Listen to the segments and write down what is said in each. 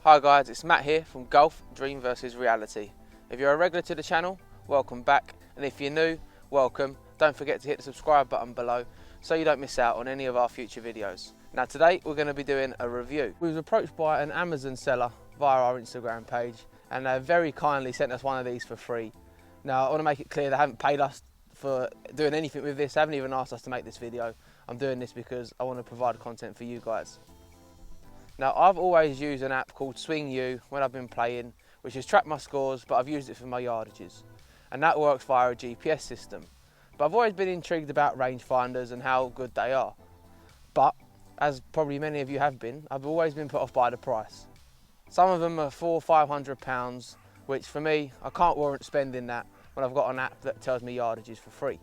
Hi guys, it's Matt here from Golf Dream vs Reality. If you're a regular to the channel, welcome back, and if you're new, welcome. Don't forget to hit the subscribe button below so you don't miss out on any of our future videos. Now today we're going to be doing a review. We was approached by an Amazon seller via our Instagram page, and they very kindly sent us one of these for free. Now I want to make it clear they haven't paid us for doing anything with this, they haven't even asked us to make this video. I'm doing this because I want to provide content for you guys. Now I've always used an app called Swing U when I've been playing, which has tracked my scores, but I've used it for my yardages. And that works via a GPS system. But I've always been intrigued about rangefinders and how good they are. But, as probably many of you have been, I've always been put off by the price. Some of them are £400 or £500, which for me, I can't warrant spending that when I've got an app that tells me yardages for free.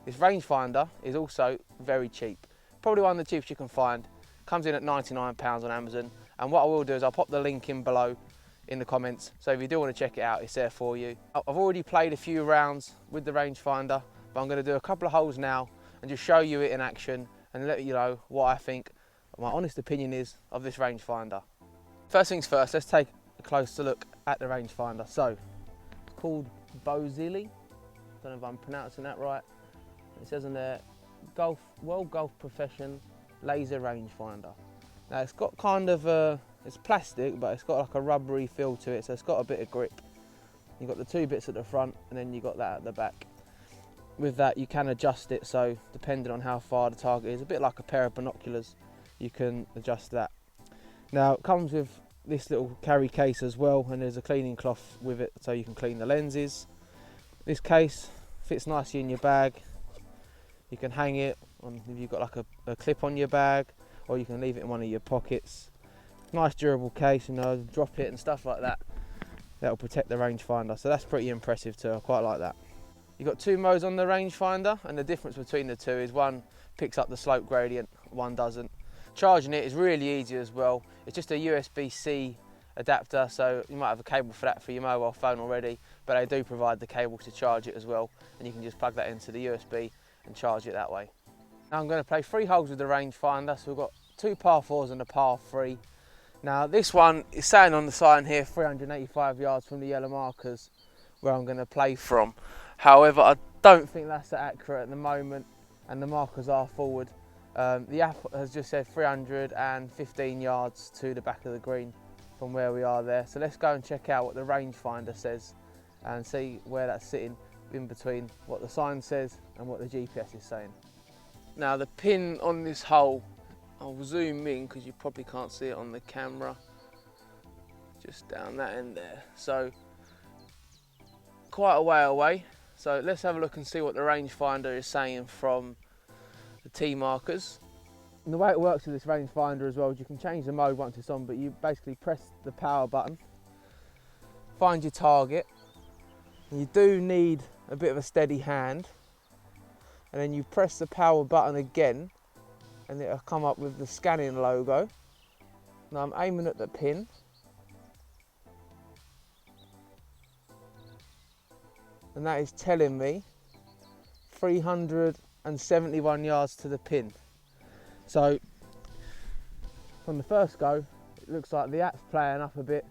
This rangefinder is also very cheap. Probably one of the cheapest you can find. Comes in at £99 on Amazon, and what I will do is I'll pop the link in below in the comments, so if you do want to check it out, it's there for you. I've already played a few rounds with the rangefinder, but I'm going to do a couple of holes now and just show you it in action and let you know what I think my honest opinion is of this rangefinder. First things first, let's take a closer look at the rangefinder. So it's called Bozili, don't know if I'm pronouncing that right. It says on there World Golf Profession laser rangefinder. Now it's got kind of it's plastic, but it's got like a rubbery feel to it, so it's got a bit of grip. You've got the two bits at the front and then you've got that at the back. With that you can adjust it, so depending on how far the target is, a bit like a pair of binoculars, you can adjust that. Now it comes with this little carry case as well, and there's a cleaning cloth with it so you can clean the lenses. This case fits nicely in your bag. You can hang it on if you've got like a clip on your bag, or you can leave it in one of your pockets. Nice durable case, you know, drop it and stuff like that. That'll protect the rangefinder, so that's pretty impressive too. I quite like that. You've got two modes on the rangefinder, and the difference between the two is one picks up the slope gradient, one doesn't. Charging it is really easy as well. It's just a USB-C adapter, so you might have a cable for that for your mobile phone already, but they do provide the cable to charge it as well, and you can just plug that into the USB and charge it that way. Now I'm going to play 3 holes with the rangefinder, so we've got 2 par 4s and a par 3. Now this one is saying on the sign here 385 yards from the yellow markers where I'm going to play from. However, I don't think that's accurate at the moment, and the markers are forward. The app has just said 315 yards to the back of the green from where we are there. So let's go and check out what the rangefinder says and see where that's sitting in between what the sign says and what the GPS is saying. Now the pin on this hole, I'll zoom in because you probably can't see it on the camera, just down that end there, so quite a way away. So let's have a look and see what the rangefinder is saying from the T markers. And the way it works with this rangefinder as well is you can change the mode once it's on, but you basically press the power button, find your target. You do need a bit of a steady hand, and then you press the power button again and it'll come up with the scanning logo. Now I'm aiming at the pin, and that is telling me 371 yards to the pin. So from the first go it looks like the app's playing up a bit,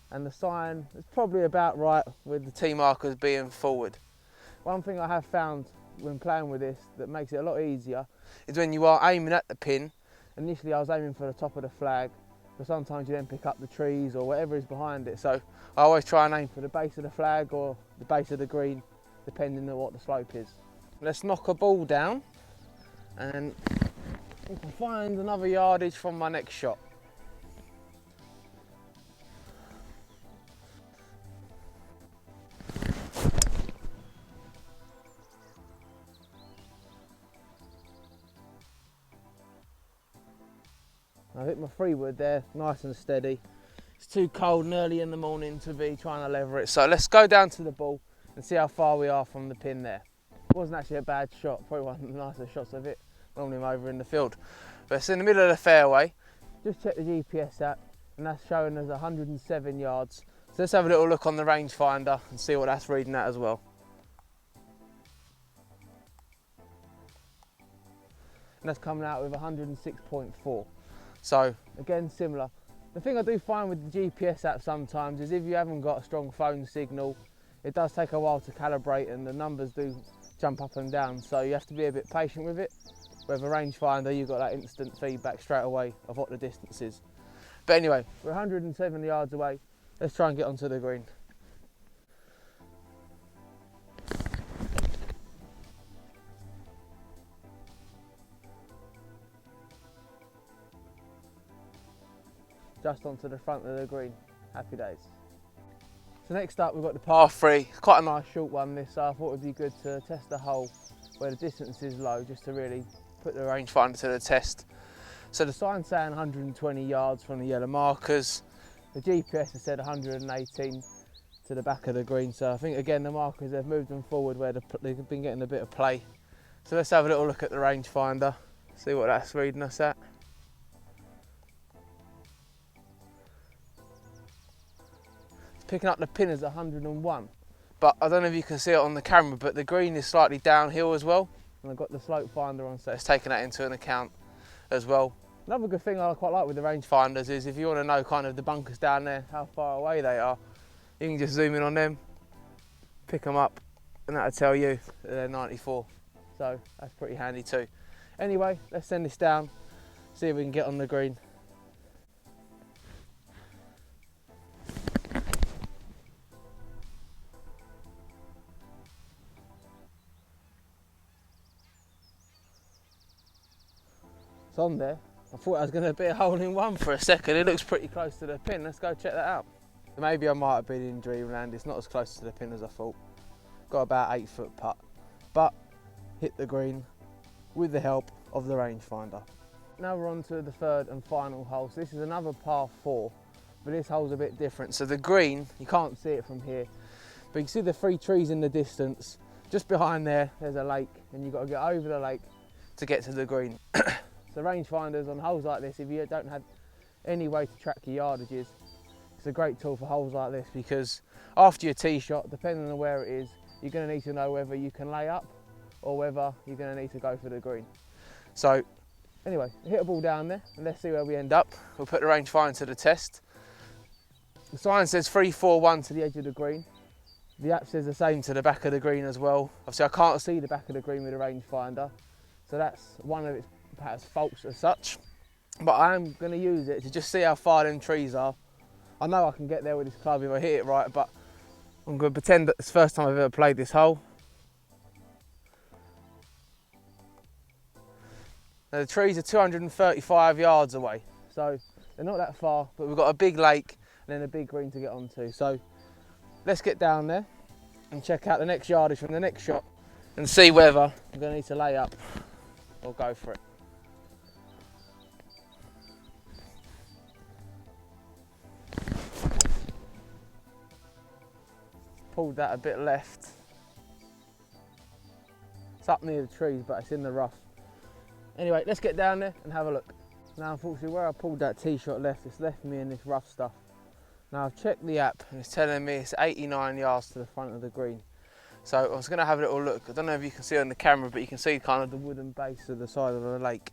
and the sign is probably about right with the T markers being forward. One thing I have found when playing with this that makes it a lot easier is when you are aiming at the pin. Initially I was aiming for the top of the flag, but sometimes you then pick up the trees or whatever is behind it, so I always try and aim for the base of the flag or the base of the green, depending on what the slope is. Let's knock a ball down and we can find another yardage from my next shot. I hit my 3-wood there, nice and steady. It's too cold and early in the morning to be trying to lever it, so let's go down to the ball and see how far we are from the pin there. It wasn't actually a bad shot, probably one of the nicer shots of it. Normally I'm over in the field, but it's in the middle of the fairway. Just check the GPS app, and that's showing us 107 yards. So let's have a little look on the rangefinder and see what that's reading at as well. And that's coming out with 106.4. So again, similar. The thing I do find with the GPS app sometimes is if you haven't got a strong phone signal, it does take a while to calibrate and the numbers do jump up and down, so you have to be a bit patient with it. With a rangefinder, you've got that instant feedback straight away of what the distance is. But anyway, we're 170 yards away. Let's try and get onto the green. Just onto the front of the green. Happy days. So next up we've got the par 3. It's quite a nice short one this, so I thought it would be good to test a hole where the distance is low, just to really put the rangefinder to the test. So the sign's saying 120 yards from the yellow markers. The GPS has said 118 to the back of the green, so I think again the markers have moved them forward where they've been getting a bit of play. So let's have a little look at the rangefinder, see what that's reading us at. Picking up the pin as 101, but I don't know if you can see it on the camera, but the green is slightly downhill as well, and I've got the slope finder on, so it's taking that into an account as well. Another good thing I quite like with the rangefinders is if you want to know kind of the bunkers down there, how far away they are, you can just zoom in on them, pick them up, and that'll tell you that they're 94, so that's pretty handy too. Anyway, let's send this down, see if we can get on the green. It's on there. I thought it was going to be a hole in one for a second. It looks pretty close to the pin. Let's go check that out. Maybe I might have been in dreamland. It's not as close to the pin as I thought. Got about 8 foot putt, but hit the green with the help of the rangefinder. Now we're on to the third and final hole. So this is another par 4, but this hole's a bit different. So the green, you can't see it from here, but you can see the 3 trees in the distance. Just behind there, there's a lake, and you've got to get over the lake to get to the green. So rangefinders on holes like this, if you don't have any way to track your yardages, it's a great tool for holes like this, because after your tee shot, depending on where it is, you're going to need to know whether you can lay up or whether you're going to need to go for the green. So anyway, hit a ball down there and let's see where we end up. We'll put the rangefinder to the test. The sign says 341 to the edge of the green. The app says the same to the back of the green as well. Obviously I can't see the back of the green with the rangefinder, so that's one of its perhaps faults as such, but I am going to use it to just see how far them trees are. I know I can get there with this club if I hit it right, but I'm going to pretend that it's the first time I've ever played this hole. Now the trees are 235 yards away, so they're not that far, but we've got a big lake and then a big green to get onto. So let's get down there and check out the next yardage from the next shot and see whether I'm going to need to lay up or go for it. Pulled that a bit left. It's up near the trees, but it's in the rough. Anyway, let's get down there and have a look. Now unfortunately where I pulled that tee shot left, it's left me in this rough stuff. Now I've checked the app and it's telling me it's 89 yards to the front of the green. So I was going to have a little look. I don't know if you can see on the camera, but you can see kind of the wooden base of the side of the lake.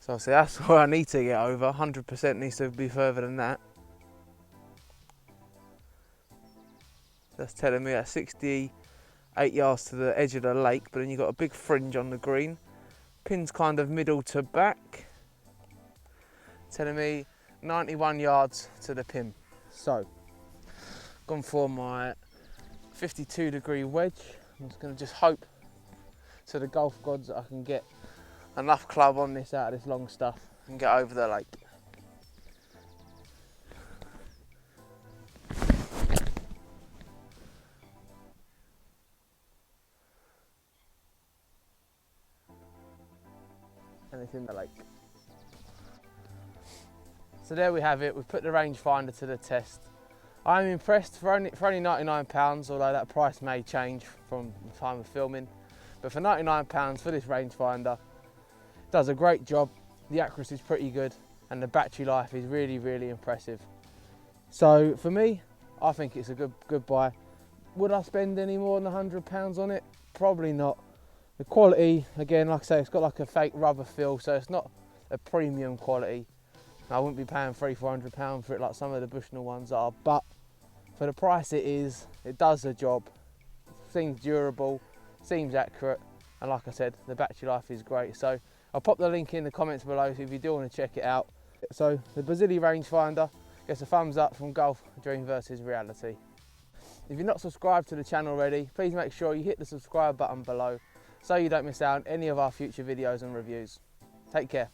So obviously that's where I need to get over. 100% needs to be further than that. That's telling me that's 68 yards to the edge of the lake, but then you've got a big fringe on the green. Pin's kind of middle to back. Telling me 91 yards to the pin. So, gone for my 52-degree wedge. I'm just going to just hope to the golf gods that I can get enough club on this out of this long stuff and get over the lake. And it's in the lake. So there we have it. We've put the rangefinder to the test. I'm impressed for only £99, although that price may change from the time of filming. But for £99 for this rangefinder, it does a great job. The accuracy is pretty good and the battery life is really, really impressive. So for me, I think it's a good buy. Would I spend any more than £100 on it? Probably not. The quality, again, like I say, it's got like a fake rubber feel, so it's not a premium quality. I wouldn't be paying £300-400 for it like some of the Bushnell ones are, but for the price it is, it does the job. Seems durable, seems accurate, and like I said, the battery life is great. So I'll pop the link in the comments below if you do want to check it out. So the Basili Rangefinder gets a thumbs up from Golf Dream versus Reality. If you're not subscribed to the channel already, please make sure you hit the subscribe button below so you don't miss out on any of our future videos and reviews. Take care.